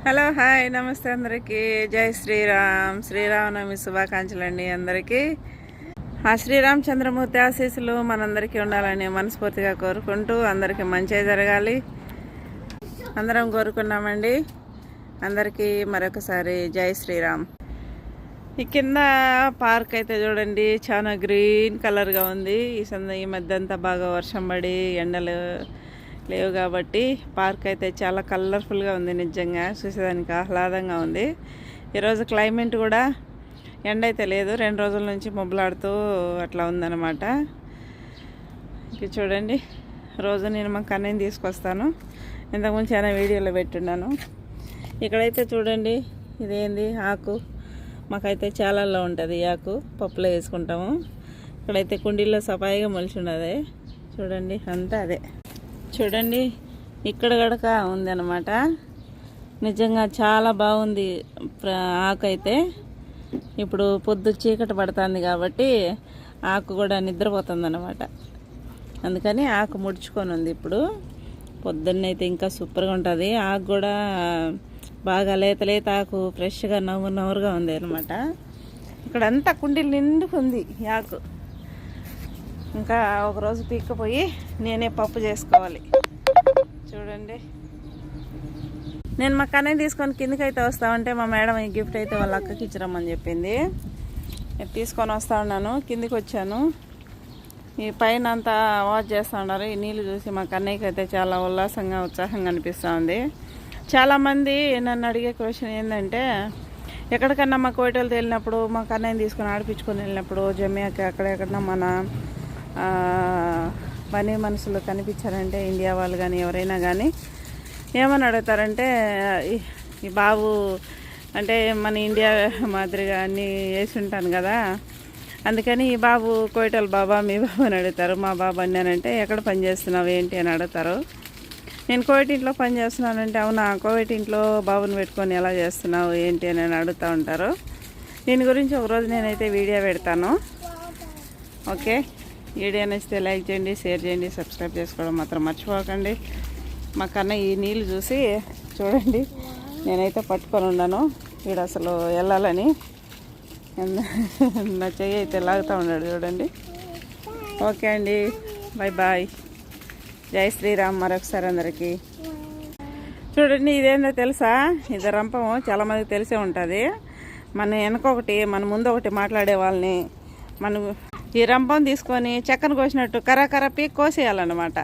Hello hi నమస్తే అందరికీ జై శ్రీరామ్ శ్రీరామనవమి శుభాకాంక్షలు అండి అందరికీ. ఆ శ్రీరామచంద్రమూర్తి ఆశీస్సులు మనందరికీ ఉండాలని మనస్ఫూర్తిగా కోరుకుంటూ అందరికీ మంచి జరగాలి అందరం కోరుకున్నామండి. అందరికీ మరొకసారి జై శ్రీరామ్. ఈ కింద పార్క్ అయితే చూడండి, చాలా గ్రీన్ కలర్గా ఉంది. ఈ మధ్య అంతా బాగా వర్షం పడి ఎండలు లేవు కాబట్టి పార్క్ అయితే చాలా కలర్ఫుల్గా ఉంది. నిజంగా చూసేదానికి ఆహ్లాదంగా ఉంది. ఈరోజు క్లైమేట్ కూడా ఎండ అయితే లేదు, 2 రోజుల నుంచి మొబ్బలాడుతూ అట్లా ఉందన్నమాట. ఇక చూడండి, రోజు నేను మా కన్నయ్యని తీసుకొస్తాను. ఇంతకుముందు చాలా వీడియోలో పెట్టున్నాను. ఇక్కడైతే చూడండి, ఇదేంది ఆకు, మాకైతే చాలాలో ఉంటుంది ఈ ఆకు, పప్పులో వేసుకుంటాము. ఇక్కడైతే కుండీల్లో సఫాయిగా మొలిచి ఉన్నది చూడండి, అంతా అదే. చూడండి ఇక్కడ గడక ఉంది అన్నమాట. నిజంగా చాలా బాగుంది ఆకు అయితే. ఇప్పుడు పొద్దు చీకటి పడుతుంది కాబట్టి ఆకు కూడా నిద్రపోతుంది అన్నమాట. అందుకని ఆకు ముడుచుకొని ఉంది. ఇప్పుడు పొద్దున్నైతే ఇంకా సూపర్గా ఉంటుంది. ఆకు కూడా బాగా లేత లేత ఆకు, ఫ్రెష్గా నవ్వుగా ఉంది అనమాట. ఇక్కడంతా కుండీలు నిండుకుంది ఈ ఆకు. ఇంకా ఒకరోజు పీక్కపోయి నేనే పప్పు చేసుకోవాలి. చూడండి, నేను మా కన్నయ్య తీసుకొని కిందకి అయితే వస్తామంటే మా మేడం ఈ గిఫ్ట్ అయితే వాళ్ళ అక్కకి ఇచ్చిరమ్మని చెప్పింది. తీసుకొని వస్తా ఉన్నాను. కిందికి వచ్చాను. ఈ పైన అంతా వాచ్ చేస్తూ ఉన్నారు. ఈ నీళ్ళు చూసి మా కన్నయ్యకి అయితే చాలా ఉల్లాసంగా ఉత్సాహంగా అనిపిస్తూ ఉంది. చాలామంది నన్ను అడిగే క్వశ్చన్ ఏంటంటే, ఎక్కడికన్నా మా కోటలు వెళ్ళినప్పుడు మా కన్నయ్యని తీసుకొని ఆడిపించుకొని వెళ్ళినప్పుడు జమ్యాకి అక్కడెక్కడన్నా మన పని మనుషులు కనిపించారంటే, ఇండియా వాళ్ళు కానీ ఎవరైనా కానీ ఏమని అడుగుతారంటే, ఈ బాబు అంటే మన ఇండియా మాదిరిగా అన్నీ వేసి ఉంటాను కదా, అందుకని ఈ బాబు కోయిటల్ బాబా మీ బాబు అని అడుగుతారు. మా బాబు అన్నానంటే ఎక్కడ పని చేస్తున్నావు ఏంటి అని అడుగుతారు. నేను కోవిట్ ఇంట్లో పని చేస్తున్నానంటే, అవునా కోవిట్ ఇంట్లో బాబుని పెట్టుకొని ఎలా చేస్తున్నావు ఏంటి అని అడుగుతూ ఉంటారు. దీని గురించి ఒకరోజు నేనైతే వీడియో పెడతాను. ఓకే, వీడియో నచ్చితే లైక్ చేయండి, షేర్ చేయండి, సబ్స్క్రైబ్ చేసుకోవడం మాత్రం మర్చిపోకండి. మా కన్న ఈ నీళ్ళు చూసి చూడండి, నేనైతే పట్టుకొని ఉన్నాను వీడు అసలు వెళ్ళాలని. నా చెయ్యి అయితే లాగుతూ ఉన్నాడు చూడండి. ఓకే అండి, బాయ్ బాయ్, జై శ్రీరామ్ మరొకసారి అందరికీ. చూడండి, ఇదేందో తెలుసా, ఇది రంపము. చాలామందికి తెలిసే ఉంటుంది. మన వెనక ఒకటి, మన ముందు ఒకటి మాట్లాడే వాళ్ళని మనం ఈ రంపం తీసుకొని చెక్కను కోసినట్టు కర్ర పీక్ కోసేయాలన్నమాట.